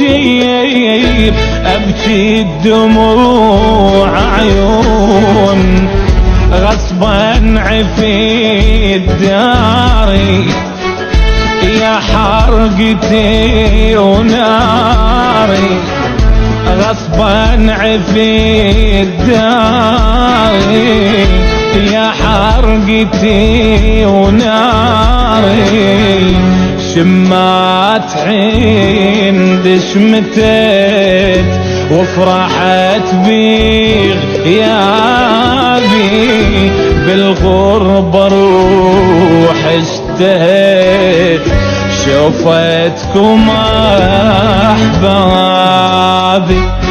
تصير ابكي الدموع عيون غصبا عفيت داري يا حرقتي وناري غصبا عفيت داري يا حرقتي وناري شمات عين دشمتت وفرحت بي غيابي بالغربة روح اشتهت شوفتكم احبابي